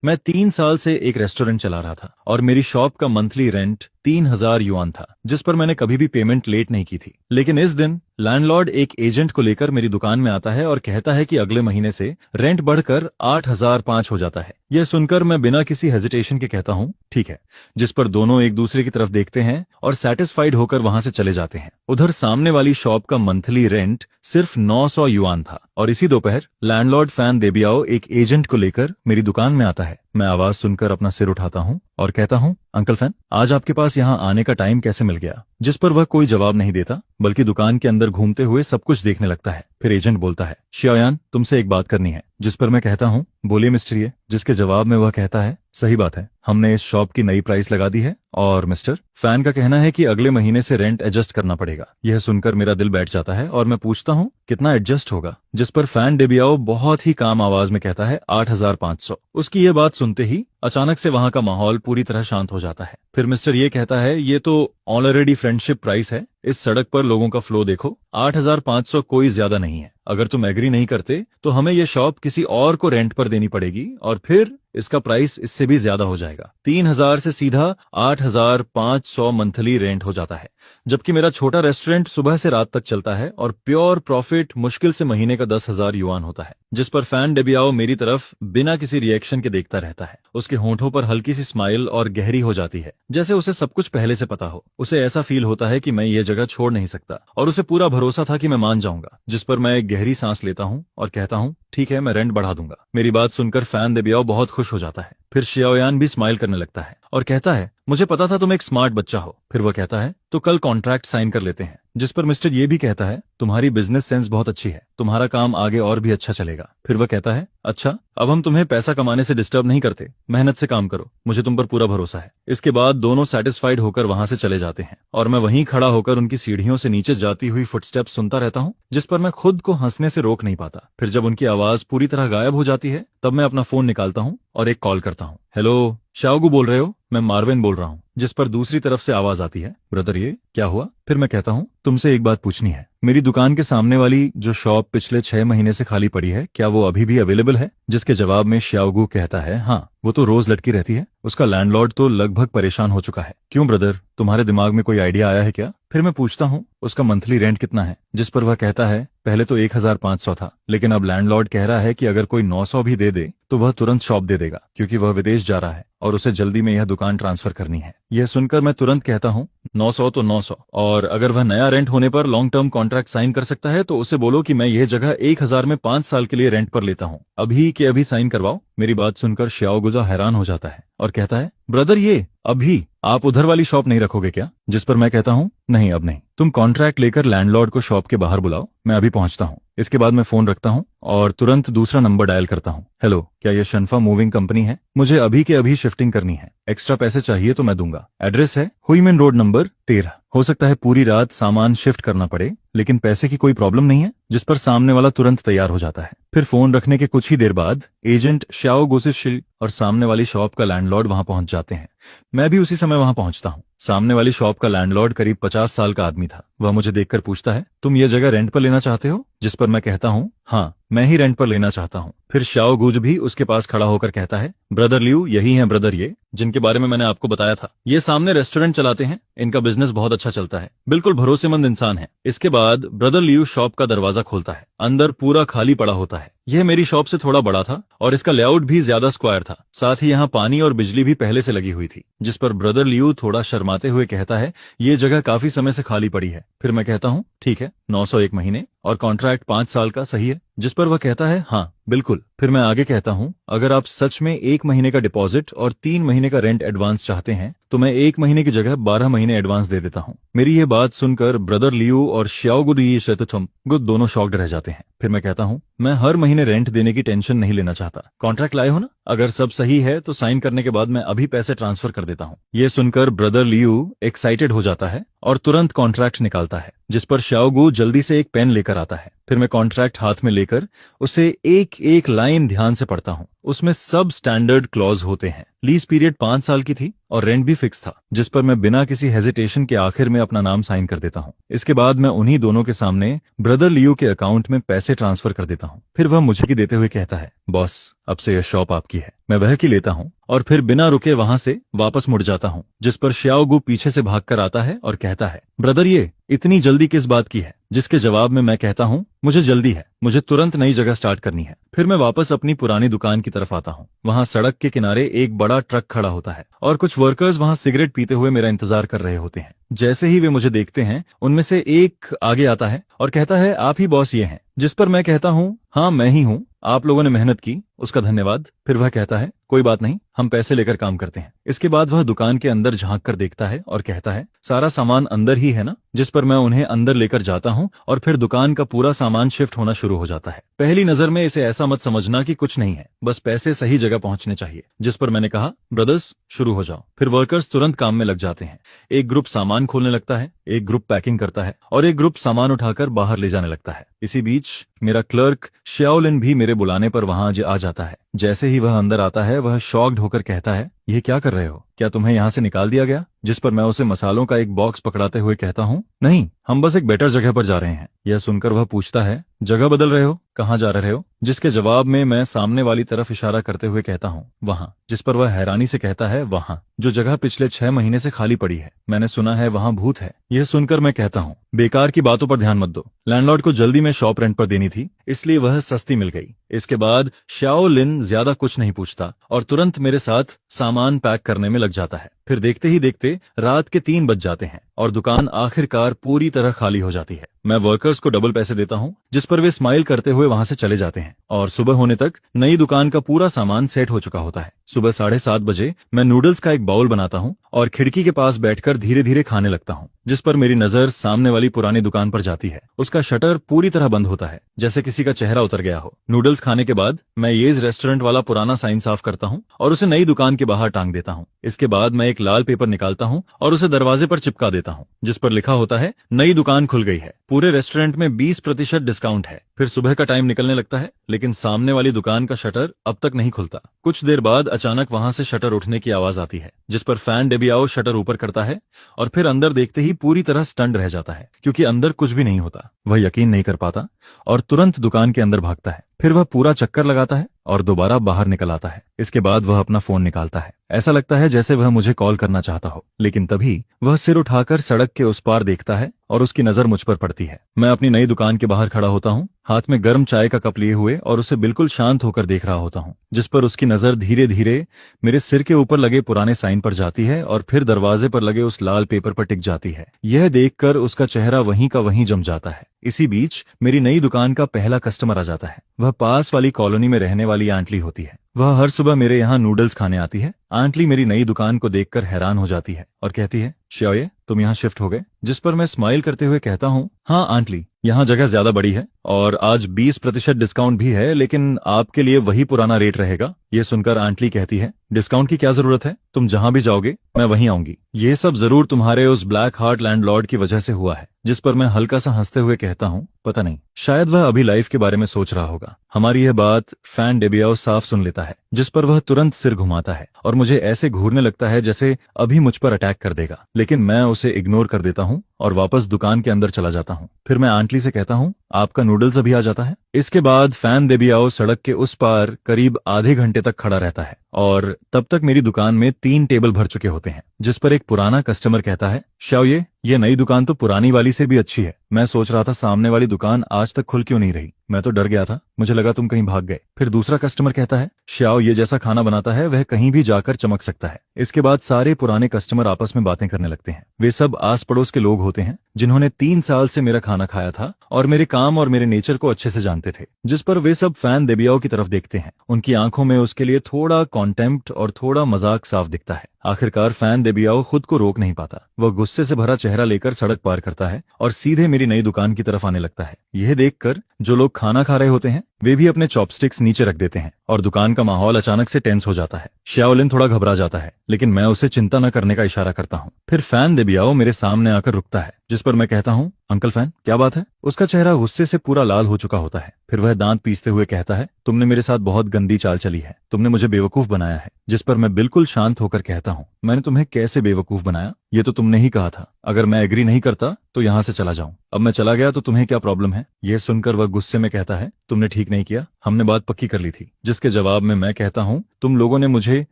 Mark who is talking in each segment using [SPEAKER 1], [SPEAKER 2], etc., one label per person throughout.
[SPEAKER 1] मैं 3 साल से एक रेस्टोरेंट चला रहा था और मेरी शॉप का मंथली रेंट 3,000 युआन था, जिस पर मैंने कभी भी पेमेंट लेट नहीं की थी। लेकिन इस दिन लैंडलॉर्ड एक एजेंट को लेकर मेरी दुकान में आता है और कहता है कि अगले महीने से रेंट बढ़कर 8,005 हो जाता है। यह सुनकर मैं बिना किसी हेजिटेशन के कहता हूँ ठीक है, जिस पर दोनों एक दूसरे की तरफ देखते हैं और सेटिस्फाइड होकर वहां से चले जाते हैं। उधर सामने वाली शॉप का मंथली रेंट सिर्फ 900 युआन था और इसी दोपहर लैंडलॉर्ड फैन देबियाओ एक एजेंट को लेकर मेरी दुकान में आता है। मैं आवाज सुनकर अपना सिर उठाता हूँ और कहता हूँ, अंकल फैन, आज आपके पास यहाँ आने का टाइम कैसे मिल गया? जिस पर वह कोई जवाब नहीं देता, बल्कि दुकान के अंदर घूमते हुए सब कुछ देखने लगता है। फिर एजेंट बोलता है, शियायान, तुमसे एक बात करनी है। जिस पर मैं कहता हूँ, बोलिए मिस्टर ये। जिसके जवाब में वह कहता है, सही बात है, हमने इस शॉप की नई प्राइस लगा दी है और मिस्टर फैन का कहना है कि अगले महीने से रेंट एडजस्ट करना पड़ेगा। यह सुनकर मेरा दिल बैठ जाता है और मैं पूछता हूँ, कितना एडजस्ट होगा? जिस पर फैन डेबियाओ बहुत ही काम आवाज में कहता है, 8,500। उसकी यह बात सुनते ही अचानक से वहां का माहौल पूरी तरह शांत हो जाता है। फिर मिस्टर ये कहता है, ये तो ऑलरेडी फ्रेंडशिप प्राइस है, इस सड़क पर लोगों का फ्लो देखो, 8,500 कोई ज्यादा नहीं है। अगर तुम एग्री नहीं करते तो हमें यह शॉप किसी और को रेंट पर देनी पड़ेगी और फिर इसका प्राइस इससे भी ज्यादा हो जाएगा। 3,000 से सीधा 8,500 मंथली रेंट हो जाता है, जबकि मेरा छोटा रेस्टोरेंट सुबह से रात तक चलता है और प्योर प्रॉफिट मुश्किल से महीने का 10,000 युआन होता है। जिस पर फैन डेबियाओ मेरी तरफ बिना किसी रिएक्शन के देखता रहता है। उसके होंठों पर हल्की सी स्माइल और गहरी हो जाती है, जैसे उसे सब कुछ पहले से पता हो। उसे ऐसा फील होता है कि मैं ये जगह छोड़ नहीं सकता और उसे पूरा भरोसा था कि मैं मान जाऊंगा। जिस पर मैं एक गहरी सांस लेता हूँ और कहता हूँ, ठीक है, मैं रेंट बढ़ा दूंगा। मेरी बात सुनकर फैन देबियाओ बहुत खुश हो जाता है। फिर शियाओयान भी स्माइल करने लगता है और कहता है, मुझे पता था तुम एक स्मार्ट बच्चा हो। फिर वह कहता है, तो कल कॉन्ट्रैक्ट साइन कर लेते हैं। जिस पर मिस्टर ये भी कहता है, तुम्हारी बिजनेस सेंस बहुत अच्छी है, तुम्हारा काम आगे और भी अच्छा चलेगा। फिर वह कहता है, अच्छा, अब हम तुम्हें पैसा कमाने से डिस्टर्ब नहीं करते, मेहनत से काम करो, मुझे तुम पर पूरा भरोसा है। इसके बाद दोनों सेटिस्फाइड होकर वहां से चले जाते हैं और मैं वहीं खड़ा होकर उनकी सीढ़ियों से नीचे जाती हुई फुटस्टेप्स सुनता रहता हूँ, जिस पर मैं खुद को हंसने से रोक नहीं पाता। फिर जब उनकी आवाज पूरी तरह गायब हो जाती है, तब मैं अपना फोन निकालता हूँ और एक कॉल करता हूँ। हेलो, शाओगू बोल रहे हो? मैं मार्विन बोल रहा हूँ। जिस पर दूसरी तरफ से आवाज आती है, ब्रदर ये क्या हुआ? फिर मैं कहता हूँ, तुमसे एक बात पूछनी है। मेरी दुकान के सामने वाली जो शॉप पिछले 6 महीने से खाली पड़ी है, क्या वो अभी भी अवेलेबल है? जिसके जवाब में शाओगू कहता है, हाँ, वो तो रोज लटकी रहती है, उसका लैंडलॉर्ड तो लगभग परेशान हो चुका है। क्यों ब्रदर, तुम्हारे दिमाग में कोई आइडिया आया है क्या? फिर मैं पूछता हूँ, उसका मंथली रेंट कितना है? जिस पर वह कहता है, पहले तो 1,500 था, लेकिन अब लैंडलॉर्ड कह रहा है कि अगर कोई 900 भी दे दे तो वह तुरंत शॉप दे देगा, क्योंकि वह विदेश जा रहा है और उसे जल्दी में यह दुकान ट्रांसफर करनी है। यह सुनकर मैं तुरंत कहता हूँ, 900 तो 900, और अगर वह नया रेंट होने पर लॉन्ग टर्म कॉन्ट्रैक्ट साइन कर सकता है तो उसे बोलो कि मैं यह जगह 1,000 में 5 साल के लिए रेंट पर लेता हूँ, अभी के अभी साइन करवाओ। मेरी बात सुनकर शियाओगुजा हैरान हो जाता है और कहता है, ब्रदर ये अभी आप उधर वाली शॉप नहीं रखोगे क्या? जिस पर मैं कहता हूँ, नहीं, अब नहीं, तुम कॉन्ट्रैक्ट लेकर लैंडलॉर्ड को शॉप के बाहर बुलाओ, मैं अभी पहुंचता हूँ। इसके बाद मैं फोन रखता हूँ और तुरंत दूसरा नंबर डायल करता हूँ। हेलो, क्या यह शनफा मूविंग कंपनी है? मुझे अभी के अभी शिफ्टिंग करनी है, एक्स्ट्रा पैसे चाहिए तो मैं दूंगा। एड्रेस है हुईमेन रोड नंबर 13। हो सकता है पूरी रात सामान शिफ्ट करना पड़े, लेकिन पैसे की कोई प्रॉब्लम नहीं है। जिस पर सामने वाला तुरंत तैयार हो जाता है। फिर फोन रखने के कुछ ही देर बाद एजेंट शाओ गोसिशिल और सामने वाली शॉप का लैंडलॉर्ड वहां पहुंच जाते हैं। मैं भी उसी समय वहां पहुंचता हूं। सामने वाली शॉप का लैंडलॉर्ड करीब 50 साल का आदमी था। वह मुझे देखकर पूछता है, तुम ये जगह रेंट पर लेना चाहते हो? जिस पर मैं कहता हूँ, हाँ, मैं ही रेंट पर लेना चाहता हूँ। फिर शाओ गुज भी उसके पास खड़ा होकर कहता है, ब्रदर लियू यही हैं ब्रदर ये, जिनके बारे में मैंने आपको बताया था। ये सामने रेस्टोरेंट चलाते हैं, इनका बिजनेस बहुत अच्छा चलता है, बिल्कुल भरोसेमंद इंसान है। इसके बाद ब्रदर लियू शॉप का दरवाजा खोलता है। अंदर पूरा खाली पड़ा होता है। यह मेरी शॉप से थोड़ा बड़ा था और इसका लेआउट भी ज्यादा स्क्वायर था। साथ ही यहाँ पानी और बिजली भी पहले से लगी हुई थी। जिस पर ब्रदर लियू थोड़ा शर्माते हुए कहता है, ये जगह काफी समय से खाली पड़ी है। फिर मैं कहता हूँ, ठीक है, 900 एक महीने और कॉन्ट्रैक्ट 5 साल का, सही है? जिस पर वह कहता है, हाँ बिल्कुल। फिर मैं आगे कहता हूँ, अगर आप सच में 1 महीने का डिपॉजिट और 3 महीने का रेंट एडवांस चाहते हैं तो मैं 1 महीने की जगह 12 महीने एडवांस दे देता हूँ। मेरी ये बात सुनकर ब्रदर लियू और श्याओगुडी शेतुथम गुड दोनों शॉक्ड रह जाते हैं। फिर मैं कहता हूँ, मैं हर महीने रेंट देने की टेंशन नहीं लेना चाहता। कॉन्ट्रैक्ट लाए हो ना? अगर सब सही है तो साइन करने के बाद मैं अभी पैसे ट्रांसफर कर देता हूँ। ये सुनकर ब्रदर लियू एक्साइटेड हो जाता है और तुरंत कॉन्ट्रैक्ट निकालता है। जिस पर शाओगू जल्दी से एक पेन लेकर आता है। फिर मैं कॉन्ट्रैक्ट हाथ में लेकर उसे एक एक लाइन ध्यान से पढ़ता हूँ। उसमें सब स्टैंडर्ड क्लॉज होते हैं। लीज पीरियड 5 साल की थी और रेंट भी फिक्स था, जिस पर मैं बिना किसी हेजिटेशन के आखिर में अपना नाम साइन कर देता हूँ। इसके बाद मैं उन्हीं दोनों के सामने ब्रदर लियो के अकाउंट में पैसे ट्रांसफर कर देता हूँ। फिर वह मुझे की देते हुए कहता है, बॉस अब से यह शॉप आपकी है। मैं वह की लेता हूँ और फिर बिना रुके वहां से वापस मुड़ जाता हूँ, जिस पर श्याओगु पीछे से भागकर आता है और कहता है, ब्रदर ये इतनी जल्दी किस बात की है? जिसके जवाब में मैं कहता हूँ, मुझे जल्दी है, मुझे तुरंत नई जगह स्टार्ट करनी है। फिर मैं वापस अपनी पुरानी दुकान की तरफ आता हूँ। वहां सड़क के किनारे एक बड़ा ट्रक खड़ा होता है और कुछ वर्कर्स वहां सिगरेट पीते हुए मेरा इंतजार कर रहे होते हैं। जैसे ही वे मुझे देखते हैं, उनमें से एक आगे आता है और कहता है, आप ही बॉस ये हैं? जिस पर मैं कहता हूँ, हाँ मैं ही हूँ, आप लोगों ने मेहनत की, उसका धन्यवाद। फिर वह कहता है, कोई बात नहीं, हम पैसे लेकर काम करते हैं। इसके बाद वह दुकान के अंदर झांक कर देखता है और कहता है, सारा सामान अंदर ही है ना? जिस पर मैं उन्हें अंदर लेकर जाता हूँ और फिर दुकान का पूरा सामान शिफ्ट होना शुरू हो जाता है। पहली नजर में इसे ऐसा मत समझना कि कुछ नहीं है, बस पैसे सही जगह पहुंचने चाहिए। जिस पर मैंने कहा, ब्रदर्स शुरू हो जाओ। फिर वर्कर्स तुरंत काम में लग जाते हैं। एक ग्रुप सामान खोलने लगता है, एक ग्रुप पैकिंग करता है और एक ग्रुप सामान उठाकर बाहर ले जाने लगता है। इसी बीच मेरा क्लर्क श्याओलिन भी मेरे बुलाने पर वहां आ जाता है। जैसे ही वह अंदर आता है, वह शॉक्ड होकर कहता है, ये क्या कर रहे हो? क्या तुम्हें यहाँ से निकाल दिया गया? जिस पर मैं उसे मसालों का एक बॉक्स पकड़ाते हुए कहता हूँ, नहीं, हम बस एक बेटर जगह पर जा रहे हैं। यह सुनकर वह पूछता है, जगह बदल रहे हो? कहाँ जा रहे हो? जिसके जवाब में मैं सामने वाली तरफ इशारा करते हुए कहता हूँ, वहां। जिस पर वह हैरानी से कहता है, वहां जो जगह पिछले 6 महीने से खाली पड़ी है। मैंने सुना है वहां भूत है। यह सुनकर मैं कहता हूँ, बेकार की बातों पर ध्यान मत दो। लैंडलॉर्ड को जल्दी में शॉप रेंट पर देनी थी, इसलिए वह सस्ती मिल गई। इसके बाद श्याओलिन ज्यादा कुछ नहीं पूछता और तुरंत मेरे साथ सामान पैक करने में लग जाता है। फिर देखते ही देखते रात के 3 बज जाते हैं और दुकान आखिरकार पूरी तरह खाली हो जाती है। मैं वर्कर्स को डबल पैसे देता हूँ, जिस पर वे स्माइल करते हुए वहां से चले जाते हैं और सुबह होने तक नई दुकान का पूरा सामान सेट हो चुका होता है। सुबह 7:30 बजे मैं नूडल्स का एक बाउल बनाता हूँ और खिड़की के पास बैठकर धीरे धीरे खाने लगता हूँ। जिस पर मेरी नजर सामने वाली पुरानी दुकान पर जाती है। उसका शटर पूरी तरह बंद होता है, जैसे किसी का चेहरा उतर गया हो। नूडल्स खाने के बाद मैं येज रेस्टोरेंट वाला पुराना साइन साफ करता हूँ और उसे नई दुकान के बाहर टांग देता हूँ। इसके बाद मैं एक लाल पेपर निकालता हूँ और उसे दरवाजे पर चिपका देता हूँ, जिस पर लिखा होता है, नई दुकान खुल गई है, पूरे रेस्टोरेंट में 20% डिस्काउंट है। फिर सुबह का टाइम निकलने लगता है, लेकिन सामने वाली दुकान का शटर अब तक नहीं खुलता। कुछ देर बाद अचानक वहां से शटर उठने की आवाज आती है, जिस पर फैन डेबियाओ शटर ऊपर करता है और फिर अंदर देखते ही पूरी तरह स्टंड रह जाता है, क्योंकि अंदर कुछ भी नहीं होता। वह यकीन नहीं कर पाता और तुरंत दुकान के अंदर भागता है। फिर वह पूरा चक्कर लगाता है और दोबारा बाहर निकल आता है। इसके बाद वह अपना फोन निकालता है। ऐसा लगता है जैसे वह मुझे कॉल करना चाहता हो, लेकिन तभी वह सिर उठाकर सड़क के उस पार देखता है और उसकी नजर मुझ पर पड़ती है। मैं अपनी नई दुकान के बाहर खड़ा होता हूँ, हाथ में गर्म चाय का कप लिए हुए, और उसे बिल्कुल शांत होकर देख रहा होता हूँ, जिस पर उसकी नजर धीरे धीरे मेरे सिर के ऊपर लगे पुराने साइन पर जाती है और फिर दरवाजे पर लगे उस लाल पेपर पर टिक जाती है। यह देखकर उसका चेहरा वहीं का वहीं जम जाता है। इसी बीच मेरी नई दुकान का पहला कस्टमर आ जाता है। वह पास वाली कॉलोनी में रहने वाली आंटली होती है। वह हर सुबह मेरे यहाँ नूडल्स खाने आती है। आंटली मेरी नई दुकान को देखकर हैरान हो जाती है और कहती है, श्योये तुम यहाँ शिफ्ट हो गए? जिस पर मैं स्माइल करते हुए कहता हूँ, हाँ आंटली, यहाँ जगह ज्यादा बड़ी है और आज 20% डिस्काउंट भी है, लेकिन आपके लिए वही पुराना रेट रहेगा। ये सुनकर आंटली कहती है, डिस्काउंट की क्या जरूरत है? तुम जहां भी जाओगे मैं वहीं आऊंगी। ये सब जरूर तुम्हारे उस ब्लैक हार्ट लैंडलॉर्ड की वजह से हुआ है। जिस पर मैं हल्का सा हंसते हुए कहता हूँ, पता नहीं, शायद वह अभी लाइफ के बारे में सोच रहा होगा। हमारी यह बात फैन डेबियाओ साफ सुन लेता है, जिस पर वह तुरंत सिर घुमाता है और मुझे ऐसे घूरने लगता है जैसे अभी मुझ पर अटैक कर देगा, लेकिन मैं उसे इग्नोर कर देता हूँ और वापस दुकान के अंदर चला जाता हूँ। फिर मैं आंटली से कहता हूँ, आपका नूडल्स अभी आ जाता है? इसके बाद फैन डेबियाओ सड़क के उस पार करीब आधे घंटे तक खड़ा रहता है और तब तक मेरी दुकान में 3 टेबल भर चुके होते हैं। जिस पर एक पुराना कस्टमर कहता है, श्याओये, ये नई दुकान तो पुरानी वाली से भी अच्छी है। मैं सोच रहा था सामने वाली दुकान आज तक खुल क्यों नहीं रही। मैं तो डर गया था, मुझे लगा तुम कहीं भाग गए। फिर दूसरा कस्टमर कहता है, श्याओ ये जैसा खाना बनाता है वह कहीं भी जाकर चमक सकता है। इसके बाद सारे पुराने कस्टमर आपस में बातें करने लगते हैं। वे सब आस पड़ोस के लोग होते हैं जिन्होंने 3 साल से मेरा खाना खाया था और मेरे काम और मेरे नेचर को अच्छे से जानते थे। जिस पर वे सब फैन डेबियाओ की तरफ देखते हैं। उनकी आंखों में उसके लिए थोड़ा कॉन्टेम्प्ट और थोड़ा मजाक साफ दिखता है। आखिरकार फैन डेबियाओ खुद को रोक नहीं पाता। वह गुस्से से भरा चेहरा लेकर सड़क पार करता है और सीधे मेरी नई दुकान की तरफ आने लगता है। यह देखकर जो लोग खाना खा रहे होते हैं वे भी अपने चॉपस्टिक्स नीचे रख देते हैं और दुकान का माहौल अचानक से टेंस हो जाता है। श्याओलिन थोड़ा घबरा जाता है, लेकिन मैं उसे चिंता न करने का इशारा करता हूँ। फिर फैन डेबियाओ मेरे सामने आकर रुकता है जिस पर मैं कहता हूँ, अंकल फैन क्या बात है। उसका चेहरा गुस्से से पूरा लाल हो चुका होता है। फिर वह दांत पीसते हुए कहता है, तुमने मेरे साथ बहुत गंदी चाल चली है, तुमने मुझे बेवकूफ बनाया है। जिस पर मैं बिल्कुल शांत होकर कहता हूँ, मैंने तुम्हें कैसे बेवकूफ बनाया, ये तो तुमने ही कहा था। अगर मैं एग्री नहीं करता तो यहाँ से चला जाऊं। अब मैं चला गया तो तुम्हें क्या प्रॉब्लम है। यह सुनकर वह गुस्से में कहता है, तुमने ठीक नहीं किया, हमने बात पक्की कर ली थी। जिसके जवाब में मैं कहता हूँ, तुम लोगों ने मुझे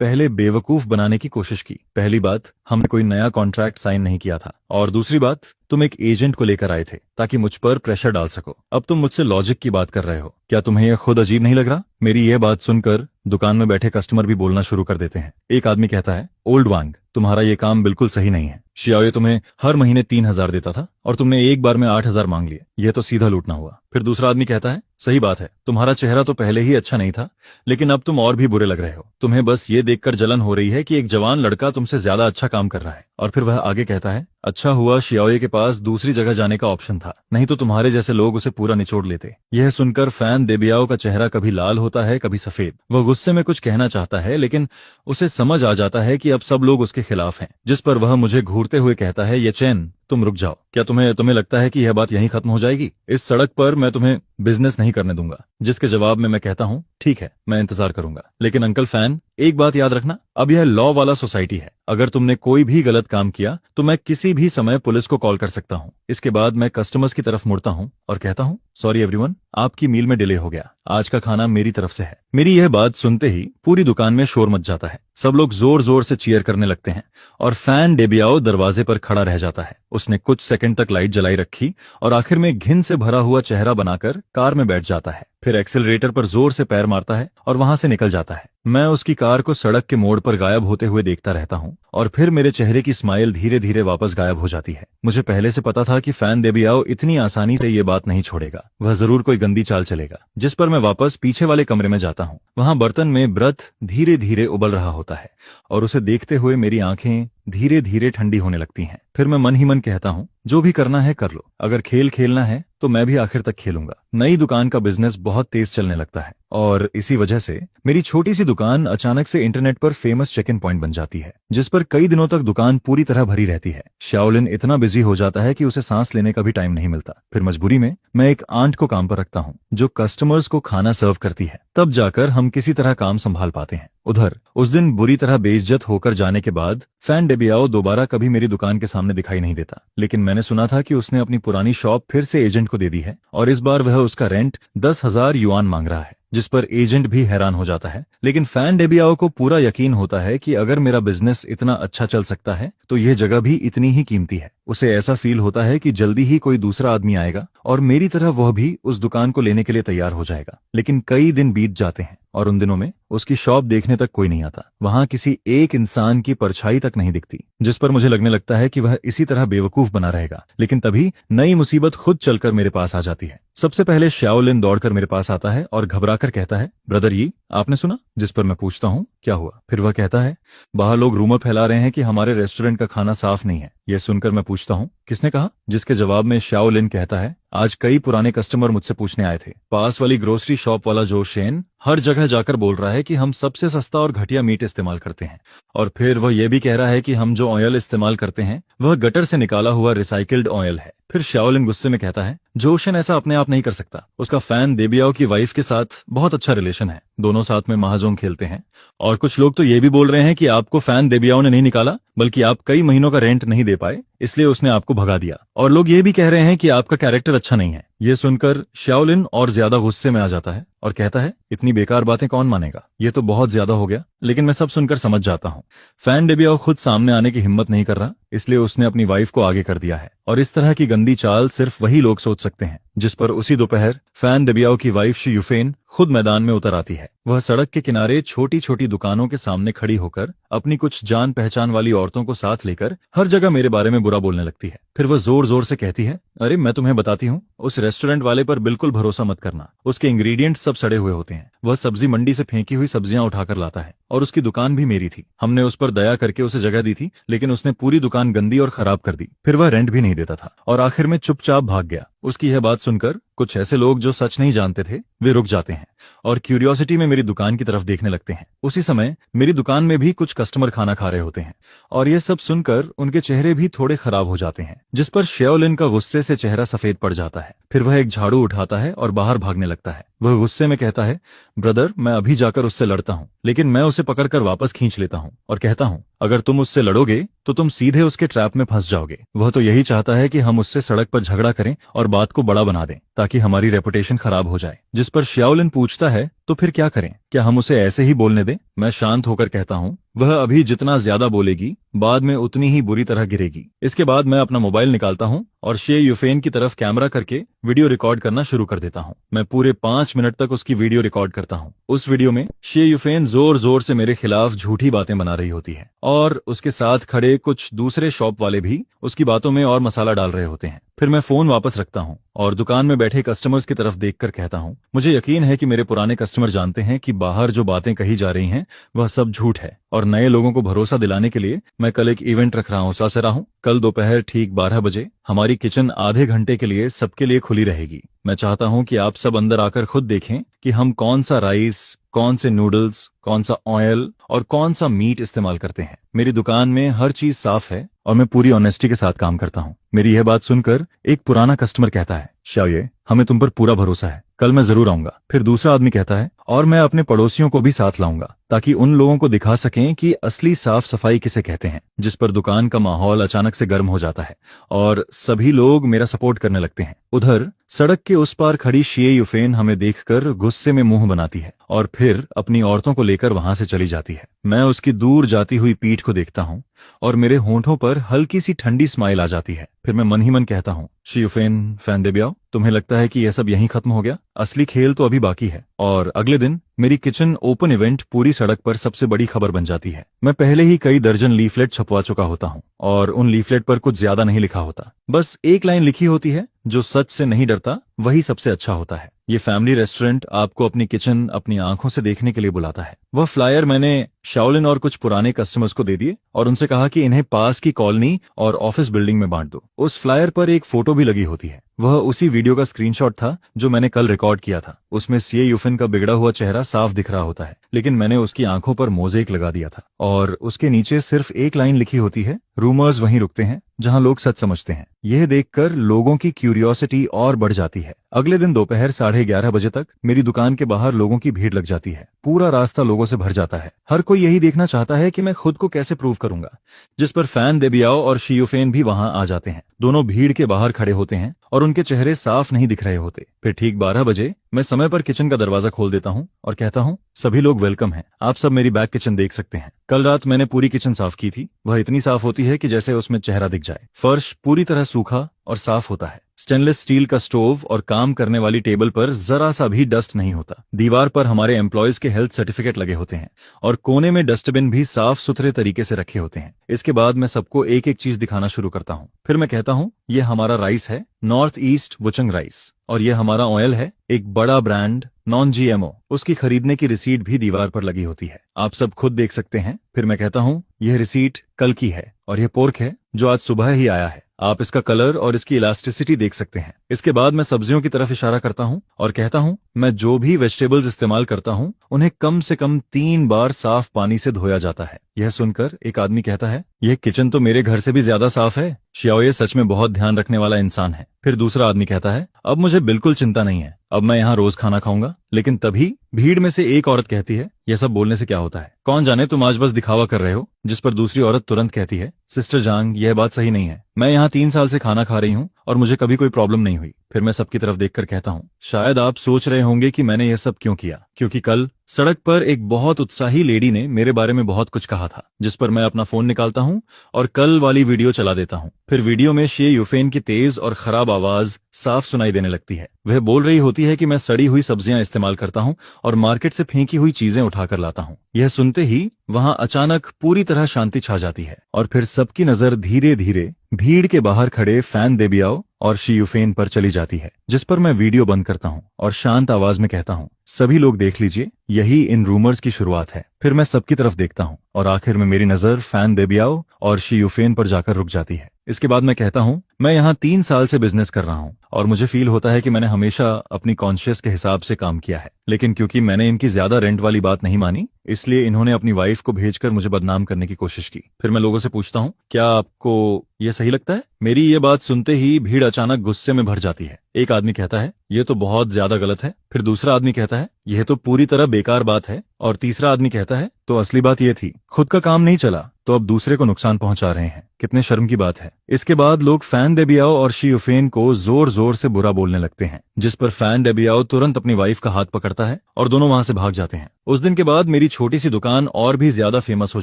[SPEAKER 1] पहले बेवकूफ बनाने की कोशिश की। पहली बात, हमने कोई नया कॉन्ट्रैक्ट साइन नहीं किया था, और दूसरी बात, तुम एक एजेंट को लेकर आए थे ताकि मुझ पर प्रेशर डाल सको। अब तुम मुझसे लॉजिक की बात कर रहे हो, क्या तुम्हें यह खुद अजीब नहीं लग रहा। मेरी यह बात सुनकर दुकान में बैठे कस्टमर भी बोलना शुरू कर देते हैं। एक आदमी कहता है, ओल्ड वांग, तुम्हारा ये काम बिल्कुल सही नहीं है। शियाओ तुम्हें हर महीने 3,000 देता था और तुमने एक बार में 8,000 मांग लिए, यह तो सीधा लूटना हुआ। फिर दूसरा आदमी कहता है, सही बात है, तुम्हारा चेहरा तो पहले ही अच्छा नहीं था, लेकिन अब तुम और भी बुरे लग रहे हो। तुम्हें बस ये देखकर जलन हो रही है कि एक जवान लड़का तुमसे ज्यादा अच्छा काम कर रहा है। और फिर वह आगे कहता है, अच्छा हुआ शियाओ के पास दूसरी जगह जाने का ऑप्शन था, नहीं तो तुम्हारे जैसे लोग उसे पूरा निचोड़ लेते। यह सुनकर फैन देबियाओ का चेहरा कभी लाल होता है, कभी सफेद। वह गुस्से में कुछ कहना चाहता है, लेकिन उसे समझ आ जाता है कि अब सब लोग उसके खिलाफ हैं। जिस पर वह मुझे घूरते हुए कहता है, ये चैन, तुम रुक जाओ। क्या तुम्हें लगता है कि यह बात यहीं खत्म हो जाएगी। इस सड़क पर मैं तुम्हें बिजनेस नहीं करने दूंगा। जिसके जवाब में मैं कहता हूँ, ठीक है, मैं इंतजार करूंगा, लेकिन अंकल फैन, एक बात याद रखना, अब यह लॉ वाला सोसाइटी है। अगर तुमने कोई भी गलत काम किया तो मैं किसी भी समय पुलिस को कॉल कर सकता हूँ। इसके बाद मैं कस्टमर्स की तरफ मुड़ता हूँ और कहता हूँ, सॉरी एवरीवन, आपकी मील में डिले हो गया, आज का खाना मेरी तरफ से है। मेरी यह बात सुनते ही पूरी दुकान में शोर मच जाता है। सब लोग जोर जोर से चीयर करने लगते हैं और फैन डेबियाओ दरवाजे पर खड़ा रह जाता है। उसने कुछ सेकंड तक लाइट जलाई रखी और आखिर में घिन से भरा हुआ चेहरा बनाकर कार में बैठ जाता है। फिर एक्सीलरेटर पर जोर से पैर मारता है और वहां से निकल जाता है। मैं उसकी कार को सड़क के मोड़ पर गायब होते हुए देखता रहता हूँ और फिर मेरे चेहरे की स्माइल धीरे धीरे वापस गायब हो जाती है। मुझे पहले से पता था कि फैन देबियाओ इतनी आसानी से ये बात नहीं छोड़ेगा, वह जरूर कोई गंदी चाल चलेगा। जिस पर मैं वापस पीछे वाले कमरे में जाता हूँ। वहां बर्तन में व्रत धीरे धीरे उबल रहा होता है और उसे देखते हुए मेरी आंखें धीरे धीरे ठंडी होने लगती हैं। फिर मैं मन ही मन कहता हूँ, जो भी करना है कर लो, अगर खेल खेलना है तो मैं भी आखिर तक खेलूंगा। नई दुकान का बिजनेस बहुत तेज चलने लगता है और इसी वजह से मेरी छोटी सी दुकान अचानक से इंटरनेट पर फेमस चेक इन पॉइंट बन जाती है, जिस पर कई दिनों तक दुकान पूरी तरह भरी रहती है। शाओलिन इतना बिजी हो जाता है कि उसे सांस लेने का भी टाइम नहीं मिलता। फिर मजबूरी में मैं एक आंट को काम पर रखता हूँ जो कस्टमर्स को खाना सर्व करती है, तब जाकर हम किसी तरह काम संभाल पाते हैं। उधर उस दिन बुरी तरह बेइज्जत होकर जाने के बाद फैन डेबियाओ दोबारा कभी मेरी दुकान के सामने दिखाई नहीं देता। लेकिन मैंने सुना था कि उसने अपनी पुरानी शॉप फिर से एजेंट को दे दी है और इस बार वह उसका रेंट 10,000 युआन मांग रहा है, जिस पर एजेंट भी हैरान हो जाता है। लेकिन फैन डेबियाओ को पूरा यकीन होता है कि अगर मेरा बिजनेस इतना अच्छा चल सकता है तो यह जगह भी इतनी ही कीमती है। उसे ऐसा फील होता है कि जल्दी ही कोई दूसरा आदमी आएगा और मेरी तरह वह भी उस दुकान को लेने के लिए तैयार हो जाएगा। लेकिन कई दिन बीत जाते हैं और उन दिनों में उसकी शॉप देखने तक कोई नहीं आता। वहां किसी एक इंसान की परछाई तक नहीं दिखती, जिस पर मुझे लगने लगता है कि वह इसी तरह बेवकूफ बना रहेगा। लेकिन तभी नई मुसीबत खुद चलकर मेरे पास आ जाती है। सबसे पहले शाओलिन दौड़कर मेरे पास आता है और घबराकर कहता है, ब्रदर ये आपने सुना। जिस पर मैं पूछता हूँ, क्या हुआ। फिर वह कहता है, बाहर लोग रूमर फैला रहे हैं कि हमारे रेस्टोरेंट का खाना साफ नहीं है। यह सुनकर मैं पूछता हूँ, किसने कहा। जिसके जवाब में शाओलिन कहता है, आज कई पुराने कस्टमर मुझसे पूछने आए थे। पास वाली ग्रोसरी शॉप वाला जो शेन हर जगह जाकर बोल रहा है कि हम सबसे सस्ता और घटिया मीट इस्तेमाल करते हैं, और फिर वह यह भी कह रहा है कि हम जो ऑयल इस्तेमाल करते हैं वह गटर से निकाला हुआ रिसाइकिल्ड ऑयल है। फिर शाओलिन गुस्से में कहता है, जोशन ऐसा अपने आप नहीं कर सकता। उसका फैन देबियाओ की वाइफ के साथ बहुत अच्छा रिलेशन है, दोनों साथ में महाजोंग खेलते हैं। और कुछ लोग तो ये भी बोल रहे हैं कि आपको फैन देबियाओ ने नहीं निकाला, बल्कि आप कई महीनों का रेंट नहीं दे पाए, इसलिए उसने आपको भगा दिया। और लोग ये भी कह रहे हैं कि आपका कैरेक्टर अच्छा नहीं है। ये सुनकर शाओलिन और ज्यादा गुस्से में आ जाता है और कहता है, इतनी बेकार बातें कौन मानेगा, ये तो बहुत ज्यादा हो गया। लेकिन मैं सब सुनकर समझ जाता हूँ, फैन डेबियाओ खुद सामने आने की हिम्मत नहीं कर रहा, इसलिए उसने अपनी वाइफ को आगे कर दिया है। और इस तरह की गंदी चाल सिर्फ वही लोग सोच सकते हैं। जिस पर उसी दोपहर फैन डेबियाओ की वाइफ शी यूफेन खुद मैदान में उतर आती है। वह सड़क के किनारे छोटी छोटी दुकानों के सामने खड़ी होकर अपनी कुछ जान पहचान वाली औरतों को साथ लेकर हर जगह मेरे बारे में बुरा बोलने लगती है। फिर वह जोर जोर से कहती है, अरे मैं तुम्हें बताती हूँ, उस रेस्टोरेंट वाले पर बिल्कुल भरोसा मत करना। उसके इंग्रेडिएंट्स सब सड़े हुए होते हैं। वह सब्जी मंडी से फेंकी हुई सब्जियां उठाकर लाता है और उसकी दुकान भी मेरी थी। हमने उस पर दया करके उसे जगह दी थी, लेकिन उसने पूरी दुकान गंदी और खराब कर दी। फिर वह रेंट भी नहीं देता था और आखिर में चुपचाप भाग गया। उसकी यह बात सुनकर कुछ ऐसे लोग जो सच नहीं जानते थे वे रुक जाते हैं और क्यूरियोसिटी में मेरी दुकान की तरफ देखने लगते हैं। उसी समय मेरी दुकान में भी कुछ कस्टमर खाना खा रहे होते हैं और ये सब सुनकर उनके चेहरे भी थोड़े खराब हो जाते हैं, जिस पर श्याओलिन का गुस्से से चेहरा सफेद पड़ जाता है। फिर वह एक झाड़ू उठाता है और बाहर भागने लगता है। वह गुस्से में कहता है, ब्रदर, मैं अभी जाकर उससे लड़ता हूँ। लेकिन मैं उसे पकड़कर वापस खींच लेता हूँ और कहता हूँ, अगर तुम उससे लड़ोगे तो तुम सीधे उसके ट्रैप में फंस जाओगे। वह तो यही चाहता है कि हम उससे सड़क पर झगड़ा करें और बात को बड़ा बना दें ताकि हमारी रेपुटेशन खराब हो जाए। जिस पर श्याओलिन पूछता है, तो फिर क्या करें? क्या हम उसे ऐसे ही बोलने दें? मैं शांत होकर कहता हूँ, वह अभी जितना ज्यादा बोलेगी बाद में उतनी ही बुरी तरह गिरेगी। इसके बाद मैं अपना मोबाइल निकालता हूँ और शे युफेन की तरफ कैमरा करके वीडियो रिकॉर्ड करना शुरू कर देता हूँ। मैं पूरे 5 मिनट तक उसकी वीडियो रिकॉर्ड करता हूँ। उस वीडियो में शे युफेन जोर जोर से मेरे खिलाफ झूठी बातें बना रही होती है और उसके साथ खड़े कुछ दूसरे शॉप वाले भी उसकी बातों में और मसाला डाल रहे होते हैं। फिर मैं फोन वापस रखता हूँ और दुकान में बैठे कस्टमर्स की तरफ देखकर कहता हूँ, मुझे यकीन है कि मेरे पुराने कस्टमर जानते हैं कि बाहर जो बातें कही जा रही हैं वह सब झूठ है और नए लोगों को भरोसा दिलाने के लिए मैं कल एक इवेंट रख रहा हूँ। साथ रहा हूँ, कल दोपहर ठीक 12 बजे हमारी किचन आधे घंटे के लिए सबके लिए खुली रहेगी। मैं चाहता हूँ कि आप सब अंदर आकर खुद देखें कि हम कौन सा राइस, कौन से नूडल्स, कौन सा ऑयल और कौन सा मीट इस्तेमाल करते हैं। मेरी दुकान में हर चीज साफ है और मैं पूरी ऑनेस्टी के साथ काम करता हूँ। मेरी यह बात सुनकर एक पुराना कस्टमर कहता है, शाओये, हमें तुम पर पूरा भरोसा है, कल मैं जरूर आऊंगा। फिर दूसरा आदमी कहता है, और मैं अपने पड़ोसियों को भी साथ लाऊंगा ताकि उन लोगों को दिखा सकें कि असली साफ सफाई किसे कहते हैं। जिस पर दुकान का माहौल अचानक से गर्म हो जाता है और सभी लोग मेरा सपोर्ट करने लगते हैं। उधर सड़क के उस पार खड़ी शे युफेन हमें देखकर गुस्से में मुंह बनाती है और फिर अपनी औरतों को लेकर वहां से चली जाती है। मैं उसकी दूर जाती हुई पीठ को देखता हूँ और मेरे होंठों पर हल्की सी ठंडी स्माइल आ जाती है। फिर मैं मन ही मन कहता हूँ, शे युफेन फैन दे ब्याओ, तुम्हें लगता है कि यह सब यहीं खत्म हो गया? असली खेल तो अभी बाकी है। और अगले दिन मेरी किचन ओपन इवेंट पूरी सड़क पर सबसे बड़ी खबर बन जाती है। मैं पहले ही कई दर्जन लीफलेट छपवा चुका होता हूँ और उन लीफलेट पर कुछ ज्यादा नहीं लिखा होता, बस एक लाइन लिखी होती है, जो सच से नहीं डरता वही सबसे अच्छा होता है। ये फैमिली रेस्टोरेंट आपको अपनी किचन अपनी आंखों से देखने के लिए बुलाता है। वह फ्लायर मैंने शाओलिन और कुछ पुराने कस्टमर्स को दे दिए और उनसे कहा कि इन्हें पास की कॉलोनी और ऑफिस बिल्डिंग में बांट दो। उस फ्लायर पर एक फोटो भी लगी होती है। वह उसी वीडियो का स्क्रीनशॉट था जो मैंने कल रिकॉर्ड किया था। उसमें शे युफेन का बिगड़ा हुआ चेहरा साफ दिख रहा होता है, लेकिन मैंने उसकी आंखों पर मोज़ेक लगा दिया था और उसके नीचे सिर्फ एक लाइन लिखी होती है, रूमर्स वहीं रुकते हैं जहां लोग सच समझते हैं। यह देखकर लोगों की क्यूरियोसिटी और बढ़ जाती है। अगले दिन दोपहर 11:30 बजे तक मेरी दुकान के बाहर लोगों की भीड़ लग जाती है। पूरा रास्ता लोगों से भर जाता है। हर कोई यही देखना चाहता है कि मैं खुद को कैसे प्रूव करूंगा। जिस पर फैन देबियाओ और शे युफेन भी वहां आ जाते हैं। दोनों भीड़ के बाहर खड़े होते हैं और उनके चेहरे साफ नहीं दिख रहे होते। फिर ठीक 12 बजे मैं समय पर किचन का दरवाजा खोल देता हूँ और कहता हूँ, सभी लोग वेलकम हैं, आप सब मेरी बैक किचन देख सकते हैं। कल रात मैंने पूरी किचन साफ की थी। वह इतनी साफ होती है कि जैसे उसमें चेहरा दिख जाए। फर्श पूरी तरह सूखा और साफ होता है। स्टेनलेस स्टील का स्टोव और काम करने वाली टेबल पर जरा सा भी डस्ट नहीं होता। दीवार पर हमारे एम्प्लॉयज के हेल्थ सर्टिफिकेट लगे होते हैं और कोने में डस्टबिन भी साफ सुथरे तरीके से रखे होते हैं। इसके बाद मैं सबको एक एक चीज दिखाना शुरू करता हूँ। फिर मैं कहता हूँ, ये हमारा राइस है, नॉर्थ ईस्ट वुचंग राइस, और ये हमारा ऑयल है, एक बड़ा ब्रांड नॉन GMO। उसकी खरीदने की रिसीट भी दीवार पर लगी होती है, आप सब खुद देख सकते हैं। फिर मैं कहता हूँ, यह रिसीट कल की है और यह पोर्क है जो आज सुबह ही आया है। आप इसका कलर और इसकी इलास्टिसिटी देख सकते हैं। इसके बाद मैं सब्जियों की तरफ इशारा करता हूँ और कहता हूँ, मैं जो भी वेजिटेबल्स इस्तेमाल करता हूँ उन्हें कम से कम 3 बार साफ पानी से धोया जाता है। यह सुनकर एक आदमी कहता है, यह किचन तो मेरे घर से भी ज्यादा साफ है। शाओये सच में बहुत ध्यान रखने वाला इंसान है। फिर दूसरा आदमी कहता है, अब मुझे बिल्कुल चिंता नहीं है, अब मैं यहाँ रोज खाना खाऊंगा। लेकिन तभी भीड़ में से एक औरत कहती है, यह सब बोलने से क्या होता है, कौन जाने तुम आज बस दिखावा कर रहे हो। जिस पर दूसरी औरत तुरंत कहती है, सिस्टर जांग, यह बात सही नहीं है, मैं यहाँ 3 साल से खाना खा रही हूँ और मुझे कभी कोई प्रॉब्लम नहीं हुई। फिर मैं सबकी तरफ देखकर कहता हूँ, शायद आप सोच रहे होंगे कि मैंने यह सब क्यों किया, क्योंकि कल सड़क पर एक बहुत उत्साही लेडी ने मेरे बारे में बहुत कुछ कहा था। जिस पर मैं अपना फोन निकालता हूँ और कल वाली वीडियो चला देता हूँ। फिर वीडियो में शे युफेन की तेज और खराब आवाज साफ सुनाई देने लगती है। वह बोल रही होती है कि मैं सड़ी हुई सब्जियां इस्तेमाल करता हूँ और मार्केट से फेंकी हुई चीजें उठाकर लाता हूँ। यह सुनते ही वहां अचानक पूरी तरह शांति छा जाती है और फिर सबकी नजर धीरे धीरे भीड़ के बाहर खड़े फैन देबियाओ और शे युफेन पर चली जाती है। जिस पर मैं वीडियो बंद करता हूँ और शांत आवाज में कहता हूँ, सभी लोग देख लीजिए, यही इन रूमर्स की शुरुआत है। फिर मैं सबकी तरफ देखता हूँ और आखिर में मेरी नजर फैन देबियाओ और शे युफेन पर जाकर रुक जाती है। इसके बाद मैं कहता हूँ, मैं यहाँ 3 साल से बिजनेस कर रहा हूँ और मुझे फील होता है कि मैंने हमेशा अपनी कॉन्शियस के हिसाब से काम किया है, लेकिन क्योंकि मैंने इनकी ज्यादा रेंट वाली बात नहीं मानी, इसलिए इन्होंने अपनी वाइफ को भेजकर मुझे बदनाम करने की कोशिश की। फिर मैं लोगों से पूछता हूँ, क्या आपको ये सही लगता है? मेरी ये बात सुनते ही भीड़ अचानक गुस्से में भर जाती है। एक आदमी कहता है, ये तो बहुत ज्यादा गलत है। फिर दूसरा आदमी कहता है, यह तो पूरी तरह बेकार बात है। और तीसरा आदमी कहता है, तो असली बात ये थी, खुद का काम नहीं चला तो अब दूसरे को नुकसान पहुंचा रहे हैं। कितने शर्म की बात है। इसके बाद लोग फैन डेबियाओ और शियुफेन को जोर जोर से बुरा बोलने लगते हैं, जिस पर फैन डेबियाओ तुरंत अपनी वाइफ का हाथ पकड़ता है और दोनों वहां से भाग जाते हैं। उस दिन के बाद मेरी छोटी सी दुकान और भी ज्यादा फेमस हो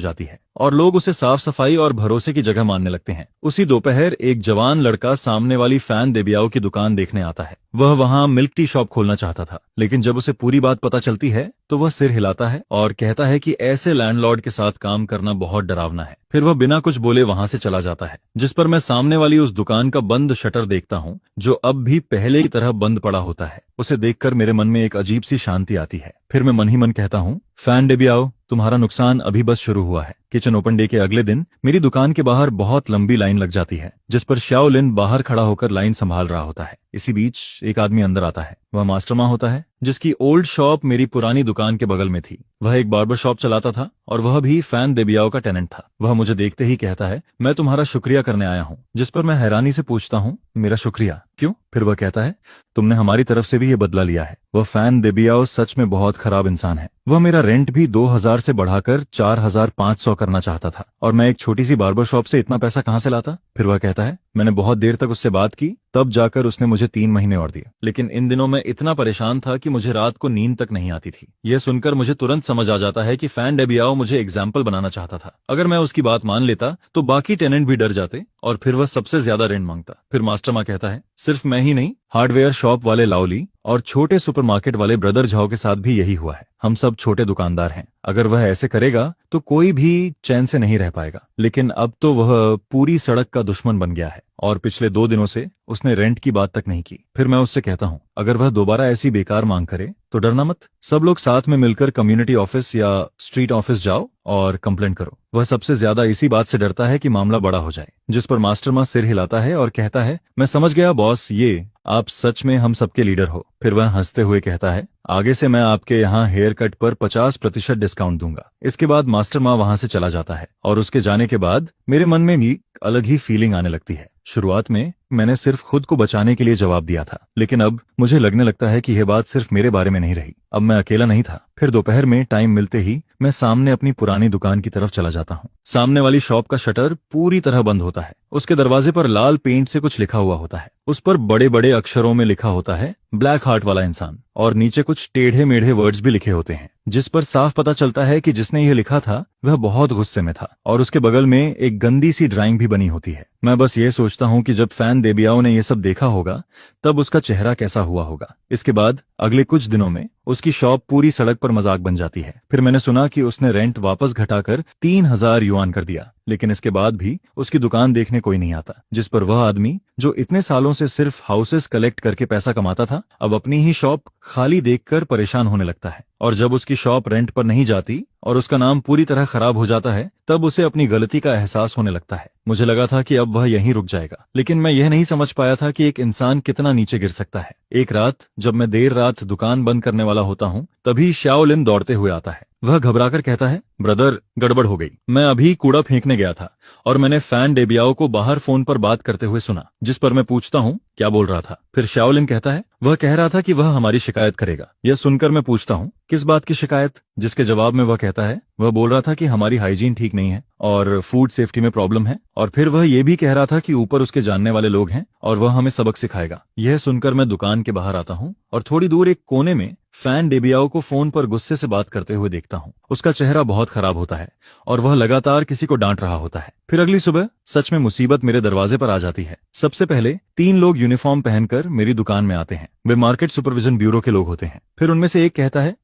[SPEAKER 1] जाती है और लोग उसे साफ सफाई और भरोसे की जगह मानने लगते हैं। उसी दोपहर एक जवान लड़का सामने वाली फैन डेबियाओ की दुकान देखने आता है। वह वहां मिल्क टी शॉप खोलना चाहता था, लेकिन जब उसे पूरी बात पता चलती है तो वह सिर हिलाता है और कहता है कि ऐसे लैंडलॉर्ड के साथ काम करना बहुत डरावना है। फिर वह बिना कुछ बोले वहां से चला जाता है, जिस पर मैं सामने वाली उस दुकान का बंद शटर देखता हूँ, जो अब भी पहले की तरह बंद पड़ा होता है। उसे देखकर मेरे मन में एक अजीब सी शांति आती है। फिर मैं मन ही मन कहता हूँ, फैन डेबियाओ, तुम्हारा नुकसान अभी बस शुरू हुआ है। किचन ओपन डे के अगले दिन मेरी दुकान के बाहर बहुत लंबी लाइन लग जाती है, जिस पर शाओलिन बाहर खड़ा होकर लाइन संभाल रहा होता है। इसी बीच एक आदमी अंदर आता है। वह मास्टरमा होता है, जिसकी ओल्ड शॉप मेरी पुरानी दुकान के बगल में थी। वह एक बार्बर शॉप चलाता था और वह भी फैन डेबियाओ का टेनेंट था। वह मुझे देखते ही कहता है, मैं तुम्हारा शुक्रिया करने आया हूँ। जिस पर मैं हैरानी से पूछता हूँ, मेरा शुक्रिया क्यों? फिर वह कहता है, तुमने हमारी तरफ से भी ये बदला लिया है। वह फैन डेबियाओ सच में बहुत खराब इंसान है। वह मेरा रेंट भी 2000 से बढ़ाकर 4500 करना चाहता था और मैं एक छोटी सी बार्बर शॉप से इतना पैसा कहाँ से लाता? फिर वह कहता है, मैंने बहुत देर तक उससे बात की, तब जाकर उसने मुझे 3 महीने और दिए। लेकिन इन दिनों मैं इतना परेशान था कि मुझे रात को नींद तक नहीं आती थी। यह सुनकर मुझे तुरंत समझ आ जाता है कि फैन डेबियाओ मुझे एग्जाम्पल बनाना चाहता था। अगर मैं उसकी बात मान लेता तो बाकी टेनेंट भी डर जाते और फिर वह सबसे ज्यादा रेंट मांगता। फिर मास्टरमा कहता है, सिर्फ मैं ही नहीं, हार्डवेयर शॉप वाले लाओली और छोटे सुपरमार्केट वाले ब्रदर झाओ के साथ भी यही हुआ है। हम सब छोटे दुकानदार हैं। अगर वह ऐसे करेगा तो कोई भी चैन से नहीं रह पाएगा। लेकिन अब तो वह पूरी सड़क का दुश्मन बन गया है और पिछले 2 दिनों से उसने रेंट की बात तक नहीं की। फिर मैं उससे कहता हूँ, अगर वह दोबारा ऐसी बेकार मांग करे तो डरना मत। सब लोग साथ में मिलकर कम्युनिटी ऑफिस या स्ट्रीट ऑफिस जाओ और कंप्लेंट करो। वह सबसे ज्यादा इसी बात से डरता है कि मामला बड़ा हो जाए। जिस पर मास्टरमा सिर हिलाता है और कहता है, मैं समझ गया बॉस, ये आप सच में हम सबके लीडर हो। फिर वह हंसते हुए कहता है, आगे से मैं आपके यहाँ हेयर कट पर 50% डिस्काउंट दूंगा। इसके बाद मास्टरमा वहां से चला जाता है और उसके जाने के बाद मेरे मन में भी अलग ही फीलिंग आने लगती है। शुरुआत में मैंने सिर्फ खुद को बचाने के लिए जवाब दिया था, लेकिन अब मुझे लगने लगता है कि यह बात सिर्फ मेरे बारे में नहीं रही। अब मैं अकेला नहीं था। फिर दोपहर में टाइम मिलते ही मैं सामने अपनी पुरानी दुकान की तरफ चला जाता हूँ। सामने वाली शॉप का शटर पूरी तरह बंद होता है। उसके दरवाजे पर लाल पेंट से कुछ लिखा हुआ होता है। उस पर बड़े बड़े अक्षरों में लिखा होता है, ब्लैक हार्ट वाला इंसान, और नीचे कुछ टेढ़े मेढ़े वर्ड्स भी लिखे होते हैं, जिस पर साफ पता चलता है कि जिसने यह लिखा था वह बहुत गुस्से में था। और उसके बगल में एक गंदी सी ड्राइंग भी बनी होती है। मैं बस ये सोचता हूँ कि जब फैन डेबियाओ ने यह सब देखा होगा तब उसका चेहरा कैसा हुआ होगा। इसके बाद अगले कुछ दिनों में उसकी शॉप पूरी सड़क पर मजाक बन जाती है। फिर मैंने सुना कि उसने रेंट वापस घटाकर 3000 युआन कर दिया, लेकिन इसके बाद भी उसकी दुकान देखने कोई नहीं आता। जिस पर वह आदमी जो इतने सालों से सिर्फ हाउसेस कलेक्ट करके पैसा कमाता था, अब अपनी ही शॉप खाली देखकर परेशान होने लगता है। और जब उसकी शॉप रेंट पर नहीं जाती और उसका नाम पूरी तरह खराब हो जाता है, तब उसे अपनी गलती का एहसास होने लगता है। मुझे लगा था कि अब वह यहीं रुक जाएगा, लेकिन मैं यह नहीं समझ पाया था कि एक इंसान कितना नीचे गिर सकता है। एक रात जब मैं देर रात दुकान बंद करने वाला होता हूँ, तभी शाओलिन दौड़ते हुए आता है। वह घबराकर कहता है, ब्रदर, गड़बड़ हो गई। मैं अभी कूड़ा फेंकने गया था और मैंने फैन डेबियाओ को बाहर फोन पर बात करते हुए सुना। जिस पर मैं पूछता हूँ, क्या बोल रहा था? फिर शाओलिन कहता है, वह कह रहा था कि वह हमारी शिकायत करेगा। यह सुनकर मैं पूछता हूँ, किस बात की शिकायत? जिसके जवाब में वह कहता है, वह बोल रहा था कि हमारी हाइजीन ठीक नहीं है और फूड सेफ्टी में प्रॉब्लम है, और फिर वह ये भी कह रहा था कि ऊपर उसके जानने वाले लोग हैं और वह हमें सबक सिखाएगा। यह सुनकर मैं दुकान के बाहर आता हूँ और थोड़ी दूर एक कोने में फैन डेबियाओ को फोन पर गुस्से से बात करते हुए देखता हूँ। उसका चेहरा बहुत खराब होता है और वह लगातार किसी को डांट रहा होता है। फिर अगली सुबह सच में मुसीबत मेरे दरवाजे पर आ जाती है। सबसे पहले 3 लोग यूनिफॉर्म पहनकर मेरी दुकान में आते हैं। वे मार्केट सुपरविजन ब्यूरो के लोग होते हैं। फिर उनमें से एक कहता है,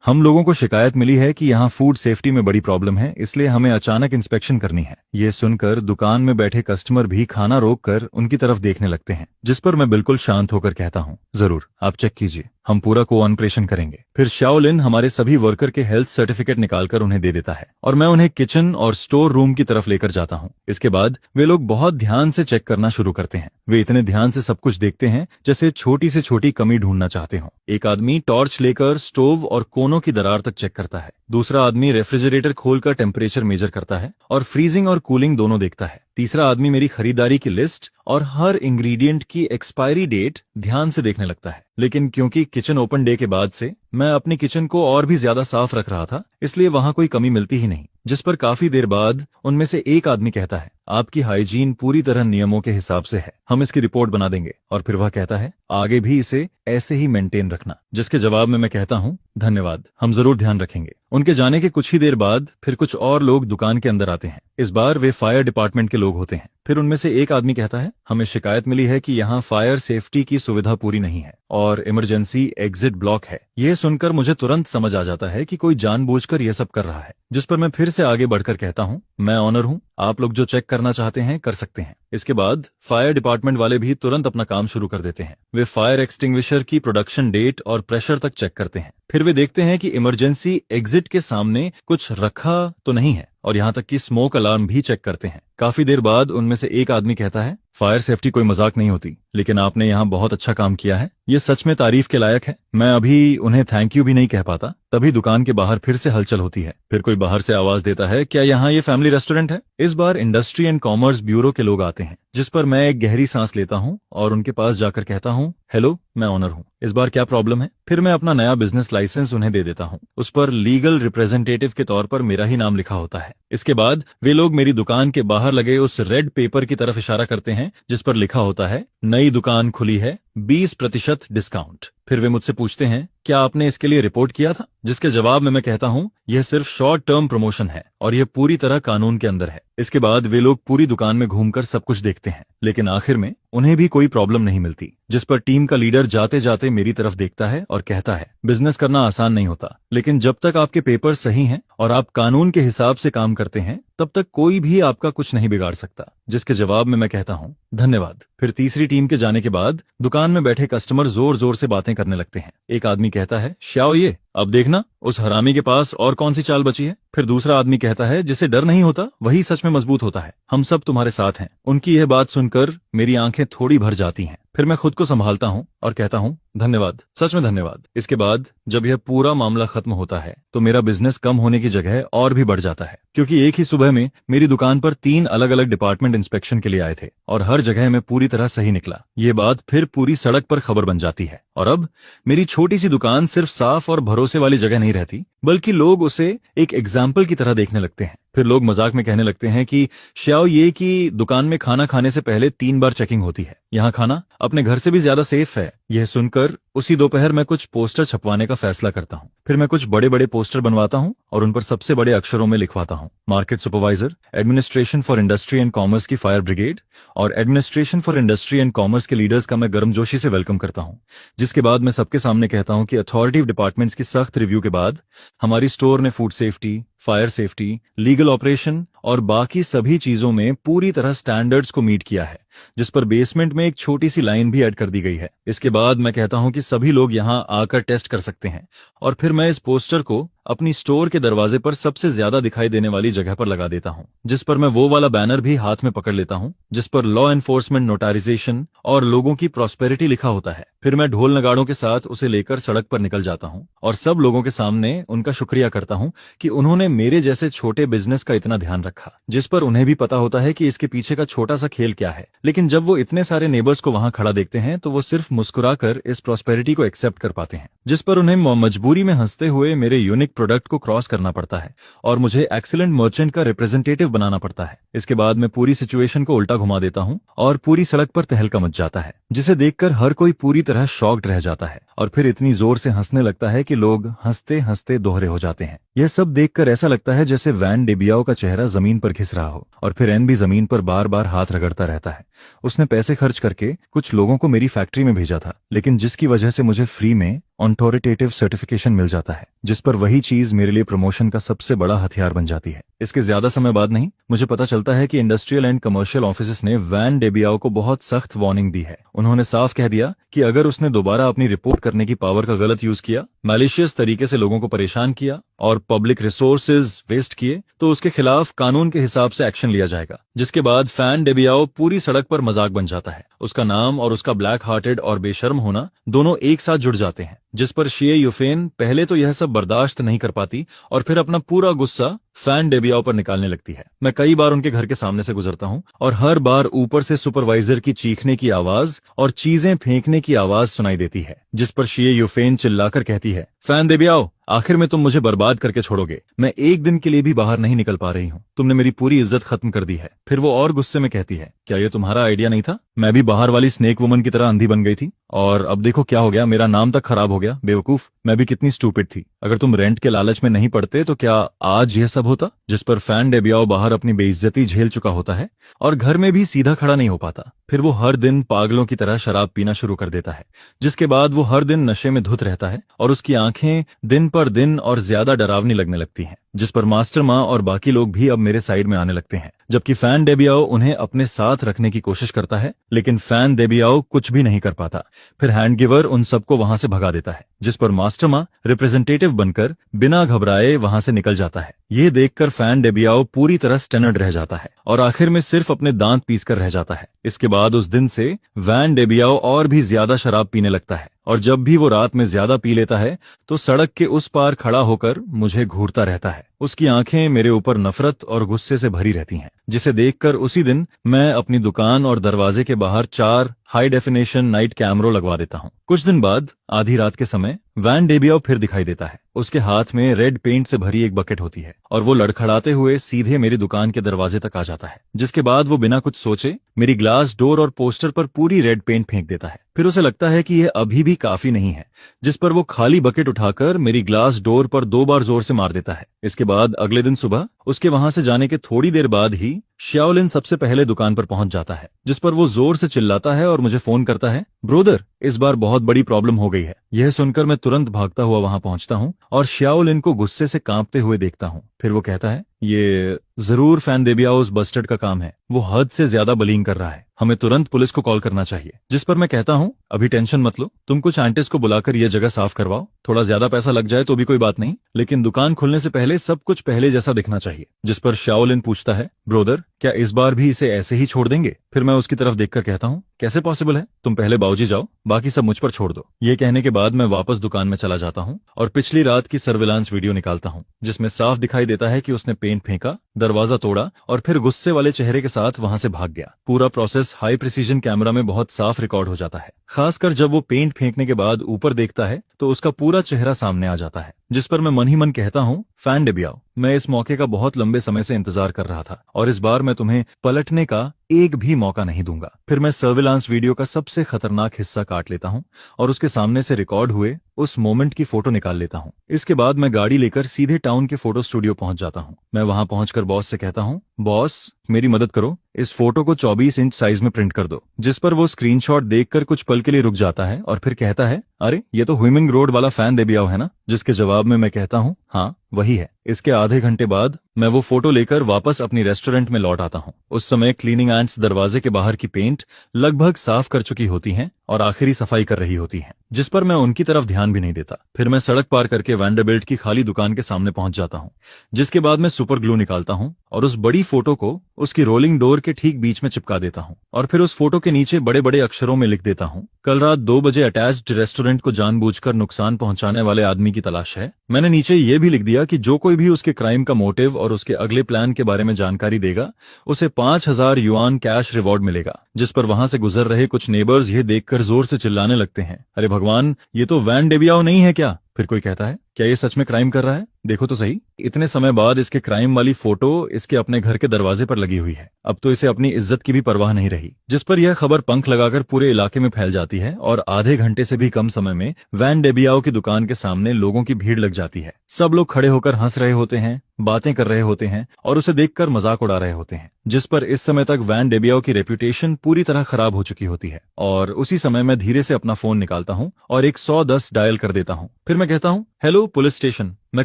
[SPEAKER 1] हम लोगों को शिकायत मिली है कि यहाँ फूड सेफ्टी में बड़ी प्रॉब्लम है, इसलिए हमें अचानक इंस्पेक्शन करनी है। ये सुनकर दुकान में बैठे कस्टमर भी खाना रोककर उनकी तरफ देखने लगते हैं, जिस पर मैं बिल्कुल शांत होकर कहता हूँ, जरूर, आप चेक कीजिए, हम पूरा कोऑपरेशन करेंगे। फिर शाओलिन हमारे सभी वर्कर के हेल्थ सर्टिफिकेट निकालकर उन्हें दे देता है और मैं उन्हें किचन और स्टोर रूम की तरफ लेकर जाता हूँ। इसके बाद वे लोग बहुत ध्यान से चेक करना शुरू करते हैं। वे इतने ध्यान से सब कुछ देखते हैं जैसे छोटी से छोटी कमी ढूंढना चाहते हो। एक आदमी टॉर्च लेकर स्टोव और कोनों की दरार तक चेक करता है। दूसरा आदमी रेफ्रिजरेटर खोलकर टेम्परेचर मेजर करता है और फ्रीजिंग और कूलिंग दोनों देखता है। तीसरा आदमी मेरी खरीदारी की लिस्ट और हर इंग्रेडिएंट की एक्सपायरी डेट ध्यान से देखने लगता है। लेकिन क्योंकि किचन ओपन डे के बाद से मैं अपनी किचन को और भी ज्यादा साफ रख रहा था, इसलिए वहां कोई कमी मिलती ही नहीं। जिस पर काफी देर बाद उनमें से एक आदमी कहता है, आपकी हाइजीन पूरी तरह नियमों के हिसाब से है, हम इसकी रिपोर्ट बना देंगे। और फिर वह कहता है, आगे भी इसे ऐसे ही मेंटेन रखना। जिसके जवाब में मैं कहता हूँ, धन्यवाद, हम जरूर ध्यान रखेंगे। उनके जाने के कुछ ही देर बाद फिर कुछ और लोग दुकान के अंदर आते हैं। इस बार वे फायर डिपार्टमेंट के लोग होते हैं। फिर उनमें से एक आदमी कहता है, हमें शिकायत मिली है कि यहाँ फायर सेफ्टी की सुविधा पूरी नहीं है और इमरजेंसी एग्जिट ब्लॉक है। यह सुनकर मुझे तुरंत समझ आ जाता है कि कोई जानबूझकर यह सब कर रहा है। जिस पर मैं फिर से आगे बढ़कर कहता हूँ, मैं ऑनर हूँ, आप लोग जो चेक करना चाहते हैं कर सकते हैं। इसके बाद फायर डिपार्टमेंट वाले भी तुरंत अपना काम शुरू कर देते हैं। वे फायर एक्सटिंग्विशर की प्रोडक्शन डेट और प्रेशर तक चेक करते हैं। फिर वे देखते हैं कि इमरजेंसी एग्जिट के सामने कुछ रखा तो नहीं है और यहाँ तक कि स्मोक अलार्म भी चेक करते हैं। काफी देर बाद उनमें से एक आदमी कहता है, फायर सेफ्टी कोई मजाक नहीं होती, लेकिन आपने यहाँ बहुत अच्छा काम किया है, ये सच में तारीफ के लायक है। मैं अभी उन्हें थैंक यू भी नहीं कह पाता। तभी दुकान के बाहर फिर से हलचल होती है। फिर कोई बाहर से आवाज देता है, क्या यहाँ ये फैमिली रेस्टोरेंट है? इस बार इंडस्ट्री एंड कॉमर्स ब्यूरो के लोग आते हैं। जिस पर मैं एक गहरी सांस लेता हूँ और उनके पास जाकर कहता हूँ, हेलो, मैं ऑनर हूँ, इस बार क्या प्रॉब्लम है? फिर मैं अपना नया बिजनेस लाइसेंस उन्हें दे देता हूँ। उस पर लीगल रिप्रेजेंटेटिव के तौर पर मेरा ही नाम लिखा होता है। इसके बाद वे लोग मेरी दुकान के बाहर लगे उस रेड पेपर की तरफ इशारा करते हैं जिस पर लिखा होता है, नई दुकान खुली है, 20% डिस्काउंट। फिर वे मुझसे पूछते हैं, क्या आपने इसके लिए रिपोर्ट किया था? जिसके जवाब में मैं कहता हूँ, यह सिर्फ शॉर्ट टर्म प्रमोशन है और यह पूरी तरह कानून के अंदर है। इसके बाद वे लोग पूरी दुकान में घूमकर सब कुछ देखते हैं, लेकिन आखिर में उन्हें भी कोई प्रॉब्लम नहीं मिलती। जिस पर टीम का लीडर जाते जाते मेरी तरफ देखता है और कहता है, बिजनेस करना आसान नहीं होता, लेकिन जब तक आपके पेपर सही हैं और आप कानून के हिसाब से काम करते हैं, तब तक कोई भी आपका कुछ नहीं बिगाड़ सकता। जिसके जवाब में मैं कहता हूँ, धन्यवाद। फिर तीसरी टीम के जाने के बाद दुकान में बैठे कस्टमर जोर जोर से बातें करने लगते हैं। एक आदमी कहता है, श्याओ, ये अब देखना, उस हरामी के पास और कौन सी चाल बची है। फिर दूसरा आदमी कहता है, जिसे डर नहीं होता वही सच में मजबूत होता है, हम सब तुम्हारे साथ हैं। उनकी यह बात सुनकर मेरी आंखें थोड़ी भर जाती हैं। फिर मैं खुद को संभालता हूँ और कहता हूँ, धन्यवाद, सच में धन्यवाद। इसके बाद जब यह पूरा मामला खत्म होता है तो मेरा बिजनेस कम होने की जगह और भी बढ़ जाता है, क्योंकि एक ही सुबह में मेरी दुकान पर 3 अलग अलग डिपार्टमेंट इंस्पेक्शन के लिए आए थे और हर जगह में पूरी तरह सही निकला। ये बात फिर पूरी सड़क पर खबर बन जाती है और अब मेरी छोटी सी दुकान सिर्फ साफ और भरोसे वाली जगह नहीं रहती, बल्कि लोग उसे एक एग्जाम्पल की तरह देखने लगते हैं। फिर लोग मजाक में कहने लगते हैं कि श्याओ, ये कि दुकान में खाना खाने से पहले 3 बार चेकिंग होती है, यहाँ खाना अपने घर से भी ज्यादा सेफ है। यह सुनकर उसी दोपहर मैं कुछ पोस्टर छपवाने का फैसला करता हूँ। फिर मैं कुछ बड़े बड़े पोस्टर बनवाता हूँ और उन पर सबसे बड़े अक्षरों में लिखवाता हूँ, market supervisor, administration for industry and commerce की फायर ब्रिगेड और administration for industry and commerce के लीडर्स का मैं गर्मजोशी से वेलकम करता हूँ। जिसके बाद मैं सबके सामने कहता हूँ कि अथॉरिटिव डिपार्टमेंट्स की सख्त रिव्यू के बाद हमारी स्टोर ने food safety, fire safety, legal operation और बाकी सभी चीजों में पूरी तरह स्टैंडर्ड्स को मीट किया है, जिस पर बेसमेंट में एक छोटी सी लाइन भी ऐड कर दी गई है। इसके बाद मैं कहता हूं कि सभी लोग यहां आकर टेस्ट कर सकते हैं और फिर मैं इस पोस्टर को अपनी स्टोर के दरवाजे पर सबसे ज्यादा दिखाई देने वाली जगह पर लगा देता हूं, जिस पर मैं वो वाला बैनर भी हाथ में पकड़ लेता हूं जिस पर लॉ एनफोर्समेंट नोटाराइजेशन और लोगों की प्रॉस्पेरिटी लिखा होता है। फिर मैं ढोल नगाड़ों के साथ उसे लेकर सड़क पर निकल जाता हूं और सब लोगों के सामने उनका शुक्रिया करता हूं कि उन्होंने मेरे जैसे छोटे बिजनेस का इतना ध्यान रखा, जिस पर उन्हें भी पता होता है कि इसके पीछे का छोटा सा खेल क्या है। लेकिन जब वो इतने सारे नेबर्स को वहां खड़ा देखते हैं तो वो सिर्फ मुस्कुराकर इस प्रॉस्पेरिटी को एक्सेप्ट कर पाते हैं, जिस पर उन्हें मजबूरी में हंसते हुए मेरे यूनिक प्रोडक्ट को क्रॉस करना पड़ता है और मुझे एक्सीलेंट मर्चेंट का रिप्रेजेंटेटिव बनाना पड़ता है। इसके बाद मैं पूरी सिचुएशन को उल्टा घुमा देता हूं और पूरी सड़क पर तहलका मच जाता है, जिसे देखकर हर कोई पूरी तरह शॉक्ड रह जाता है और फिर इतनी जोर से हंसने लगता है कि लोग हंसते हंसते दोहरे हो जाते हैं। यह सब देखकर ऐसा लगता है जैसे वैन डेबियाओ का चेहरा जमीन पर घिस रहा हो और फिर एन भी जमीन पर बार बार हाथ रगड़ता रहता है। उसने पैसे खर्च करके कुछ लोगों को मेरी फैक्ट्री में भेजा था, लेकिन जिसकी वजह से मुझे फ्री में ऑथोरिटेटिव सर्टिफिकेशन मिल जाता है, जिस पर वही चीज मेरे लिए प्रमोशन का सबसे बड़ा हथियार बन जाती है। इसके ज्यादा समय बाद नहीं, मुझे पता चलता है कि इंडस्ट्रियल एंड कमर्शियल ऑफिसेस ने वैन डेबियाओ को बहुत सख्त वार्निंग दी है। उन्होंने साफ कह दिया कि अगर उसने दोबारा अपनी रिपोर्ट करने की पावर का गलत यूज किया, मैलिशियस तरीके से लोगों को परेशान किया और पब्लिक रिसोर्सेज वेस्ट किए, तो उसके खिलाफ कानून के हिसाब से एक्शन लिया जाएगा। जिसके बाद फैन डेबियाओ पूरी सड़क पर मजाक बन जाता है। उसका नाम और उसका ब्लैक हार्टेड और बेशर्म होना दोनों एक साथ जुड़ जाते हैं, जिस पर शिए यूफेन पहले तो यह सब बर्दाश्त नहीं कर पाती और फिर अपना पूरा गुस्सा फैन डेबियाओ पर निकालने लगती है। मैं कई बार उनके घर के सामने से गुजरता हूँ और हर बार ऊपर से सुपरवाइजर की चीखने की आवाज और चीजें फेंकने की आवाज सुनाई देती है, जिस पर शिए यूफेन चिल्लाकर कहती है, फैन डेबियाओ, आखिर में तुम मुझे बर्बाद करके छोड़ोगे। मैं एक दिन के लिए भी बाहर नहीं निकल पा रही हूँ। तुमने मेरी पूरी इज्जत खत्म कर दी है। फिर वो और गुस्से में कहती है, क्या ये तुम्हारा आइडिया नहीं था? मैं भी बाहर वाली स्नेक वुमन की तरह अंधी बन गई थी और अब देखो क्या हो गया, मेरा नाम तक खराब हो गया। बेवकूफ, मैं भी कितनी स्टूपिड थी। अगर तुम रेंट के लालच में नहीं पड़ते तो क्या आज यह सब होता? जिस पर फैन डेबियाओ बाहर अपनी बेइज्जती झेल चुका होता है और घर में भी सीधा खड़ा नहीं हो पाता। फिर वो हर दिन पागलों की तरह शराब पीना शुरू कर देता है, जिसके बाद वो हर दिन नशे में धुत रहता है और उसकी आंखें दिन पर दिन और ज्यादा डरावनी लगने लगती हैं, जिस पर मास्टर माँ और बाकी लोग भी अब मेरे साइड में आने लगते हैं। जबकि फैन डेबियाओ उन्हें अपने साथ रखने की कोशिश करता है, लेकिन फैन डेबियाओ कुछ भी नहीं कर पाता। फिर हैंड गिवर उन सबको वहां से भगा देता है, जिस पर मास्टर माँ रिप्रेजेंटेटिव बनकर बिना घबराए वहां से निकल जाता है। ये देखकर फैन डेबियाओ पूरी तरह स्टनर्ड रह जाता है और आखिर में सिर्फ अपने दांत पीसकर रह जाता है। इसके बाद उस दिन से वैन डेबियाओ और भी ज्यादा शराब पीने लगता है और जब भी वो रात में ज्यादा पी लेता है तो सड़क के उस पार खड़ा होकर मुझे घूरता रहता है। उसकी आंखें मेरे ऊपर नफरत और गुस्से से भरी रहती हैं, जिसे देखकर उसी दिन मैं अपनी दुकान और दरवाजे के बाहर 4 हाई डेफिनेशन नाइट कैमरों लगवा देता हूँ। कुछ दिन बाद आधी रात के समय वैन डेबियाओ फिर दिखाई देता है। उसके हाथ में रेड पेंट से भरी एक बकेट होती है और वो लड़खड़ाते हुए सीधे मेरी दुकान के दरवाजे तक आ जाता है, जिसके बाद वो बिना कुछ सोचे मेरी ग्लास डोर और पोस्टर पर पूरी रेड पेंट फेंक देता है। फिर उसे लगता है कि यह अभी भी काफी नहीं है, जिस पर वो खाली बकेट उठाकर मेरी ग्लास डोर पर 2 बार जोर से मार देता है। इसके बाद अगले दिन सुबह उसके वहां से जाने के थोड़ी देर बाद ही शाओलिन सबसे पहले दुकान पर पहुंच जाता है, जिस पर वो जोर से चिल्लाता है और मुझे फोन करता है, ब्रोदर, इस बार बहुत बड़ी प्रॉब्लम हो गई है। यह सुनकर मैं तुरंत भागता हुआ वहां पहुंचता हूं और शाओलिन को गुस्से से कांपते हुए देखता हूं। फिर वो कहता है, ये जरूर फैन डेबियाओ उस बस्टर्ड का काम है। वो हद से ज्यादा बलिंग कर रहा है। हमें तुरंत पुलिस को कॉल करना चाहिए। जिस पर मैं कहता हूँ, अभी टेंशन मत लो, तुम कुछ आंटिस्ट को बुलाकर ये जगह साफ करवाओ। थोड़ा ज्यादा पैसा लग जाए तो भी कोई बात नहीं, लेकिन दुकान खुलने से पहले सब कुछ पहले जैसा दिखना चाहिए। जिस पर शाओलिन पूछता है, ब्रोदर, क्या इस बार भी इसे ऐसे ही छोड़ देंगे? फिर मैं उसकी तरफ देखकर कहता हूँ, कैसे पॉसिबल है? तुम पहले बाबूजी जाओ, बाकी सब मुझ पर छोड़ दो। ये कहने के बाद मैं वापस दुकान में चला जाता हूँ और पिछली रात की सर्विलांस वीडियो निकालता हूँ, जिसमें साफ दिखाई देता है कि उसने पेंट फेंका, दरवाजा तोड़ा और फिर गुस्से वाले चेहरे के साथ वहां से भाग गया। पूरा प्रोसेस हाई प्रिसीजन कैमरा में बहुत साफ रिकॉर्ड हो जाता है। खासकर जब वो पेंट फेंकने के बाद ऊपर देखता है तो उसका पूरा चेहरा सामने आ जाता है। जिस पर मैं मन ही मन कहता हूँ, फैन डेबियाओ, मैं इस मौके का बहुत लंबे समय से इंतजार कर रहा था और इस बार मैं तुम्हें पलटने का एक भी मौका नहीं दूंगा। फिर मैं सर्विलांस वीडियो का सबसे खतरनाक हिस्सा काट लेता हूँ और उसके सामने से रिकॉर्ड हुए उस मोमेंट की फोटो निकाल लेता हूँ। इसके बाद मैं गाड़ी लेकर सीधे टाउन के फोटो स्टूडियो पहुंच जाता हूँ। मैं वहां पहुंचकर बॉस से कहता हूँ, बॉस, मेरी मदद करो, इस फोटो को 24 इंच साइज में प्रिंट कर दो। जिस पर वो स्क्रीनशॉट देखकर कुछ पल के लिए रुक जाता है और फिर कहता है, अरे ये तो हुइमिंग रोड वाला फैन डेबियाओ है ना? जिसके जवाब में मैं कहता हूँ, हाँ वही है। इसके आधे घंटे बाद मैं वो फोटो लेकर वापस अपनी रेस्टोरेंट में लौट आता हूँ। उस समय क्लीनिंग एंड्स दरवाजे के बाहर की पेंट लगभग साफ कर चुकी होती हैं और आखिरी सफाई कर रही होती हैं, जिस पर मैं उनकी तरफ ध्यान भी नहीं देता। फिर मैं सड़क पार करके वैंडरबिल्ट की खाली दुकान के सामने पहुंच जाता हूं, जिसके बाद मैं सुपर ग्लू निकालता हूं और उस बड़ी फोटो को उसकी रोलिंग डोर के ठीक बीच में चिपका देता हूं और फिर उस फोटो के नीचे बड़े बड़े अक्षरों में लिख देता हूं, कल रात 2 बजे अटैच्ड रेस्टोरेंट को जानबूझकर नुकसान पहुंचाने वाले आदमी की तलाश है। मैंने नीचे ये भी लिख दिया कि जो कोई भी उसके क्राइम का मोटिव और उसके अगले प्लान के बारे में जानकारी देगा, उसे 5000 युआन कैश रिवॉर्ड मिलेगा। जिस पर वहां से गुजर रहे कुछ नेबर्स ये देखकर जोर से चिल्लाने लगते हैं, अरे भगवान, ये तो वैन डेबियाओ नहीं है क्या? फिर कोई कहता है, क्या ये सच में क्राइम कर रहा है? देखो तो सही, इतने समय बाद इसके क्राइम वाली फोटो इसके अपने घर के दरवाजे पर लगी हुई है। अब तो इसे अपनी इज्जत की भी परवाह नहीं रही। जिस पर यह खबर पंख लगाकर पूरे इलाके में फैल जाती है और आधे घंटे से भी कम समय में वैन डेबियाओ की दुकान के सामने लोगों की भीड़ लग जाती है। सब लोग खड़े होकर हंस रहे होते हैं, बातें कर रहे होते हैं और उसे देखकर मजाक उड़ा रहे होते हैं। जिस पर इस समय तक वैन डेबियाओ की रेपुटेशन पूरी तरह खराब हो चुकी होती है। और उसी समय मैं धीरे से अपना फोन निकालता हूँ और 110 डायल कर देता हूँ। फिर मैं कहता हूँ, हेलो पुलिस स्टेशन, मैं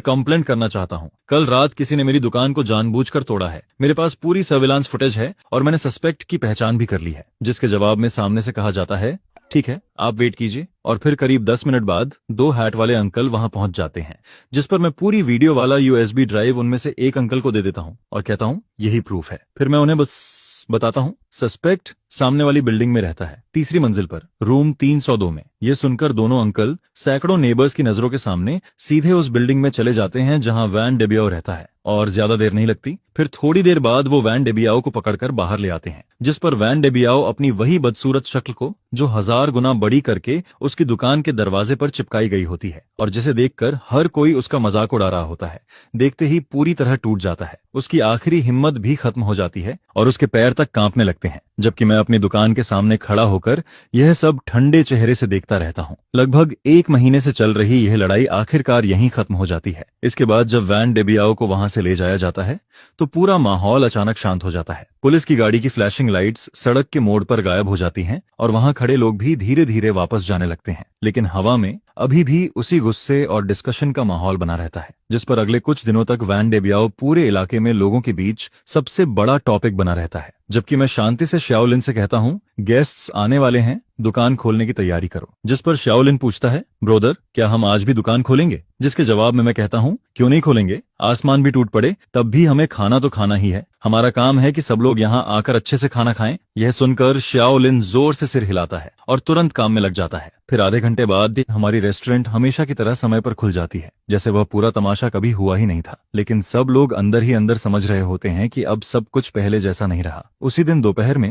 [SPEAKER 1] कंप्लेंट करना चाहता हूँ। कल रात किसी ने मेरी दुकान को जानबूझकर तोड़ा है। मेरे पास पूरी सर्विलांस फुटेज है और मैंने सस्पेक्ट की पहचान भी कर ली है। जिसके जवाब में सामने से कहा जाता है, ठीक है, आप वेट कीजिए। और फिर करीब 10 मिनट बाद 2 हैट वाले अंकल वहां पहुंच जाते हैं। जिस पर मैं पूरी वीडियो वाला यूएसबी ड्राइव उनमें से एक अंकल को दे देता हूं और कहता हूं, यही प्रूफ है। फिर मैं उन्हें बस बताता हूं, सस्पेक्ट सामने वाली बिल्डिंग में रहता है, तीसरी मंजिल पर, रूम 302 में। ये सुनकर दोनों अंकल सैकड़ों नेबर्स की नजरों के सामने सीधे उस बिल्डिंग में चले जाते हैं जहां वैन डेबियाओ रहता है। और ज्यादा देर नहीं लगती, फिर थोड़ी देर बाद वो वैन डेबियाओ को पकड़कर बाहर ले आते हैं। जिस पर वैन डेबियाओ अपनी वही बदसूरत शक्ल को, जो 1000 गुना बड़ी करके उसकी दुकान के दरवाजे पर चिपकाई गई होती है और जिसे देखकर हर कोई उसका मजाक उड़ा रहा होता है, देखते ही पूरी तरह टूट जाता है। उसकी आखिरी हिम्मत भी खत्म हो जाती है और उसके पैर तक कांपने लगते हैं। जबकि मैं अपनी दुकान के सामने खड़ा होकर यह सब ठंडे चेहरे से देखता रहता हूँ। लगभग 1 महीने से चल रही यह लड़ाई आखिरकार यहीं खत्म हो जाती है। इसके बाद जब वैन डेबियाओ को वहां से ले जाया जाता है तो पूरा माहौल अचानक शांत हो जाता है। पुलिस की गाड़ी की फ्लैशिंग लाइट्स सड़क के मोड़ पर गायब हो जाती हैं और वहां खड़े लोग भी धीरे धीरे वापस जाने लगते हैं। लेकिन हवा में अभी भी उसी गुस्से और डिस्कशन का माहौल बना रहता है, जिस पर अगले कुछ दिनों तक वैन डेबियाओ पूरे इलाके में लोगों के बीच सबसे बड़ा टॉपिक बना रहता है। जबकि मैं शांति से शाओलिन से कहता हूँ, गेस्ट्स आने वाले हैं, दुकान खोलने की तैयारी करो। जिस पर शाओलिन पूछता है, ब्रोदर, क्या हम आज भी दुकान खोलेंगे? जिसके जवाब में मैं कहता हूँ, क्यों नहीं खोलेंगे? आसमान भी टूट पड़े तब भी हमें खाना तो खाना ही है। हमारा काम है कि सब लोग यहाँ आकर अच्छे से खाना खाएं। यह सुनकर शाओलिन जोर से सिर हिलाता है और तुरंत काम में लग जाता है। फिर आधे घंटे बाद हमारी रेस्टोरेंट हमेशा की तरह समय पर खुल जाती है, जैसे वह पूरा तमाशा कभी हुआ ही नहीं था। लेकिन सब लोग अंदर ही अंदर समझ रहे होते हैं कि अब सब कुछ पहले जैसा नहीं रहा। उसी दिन दोपहर में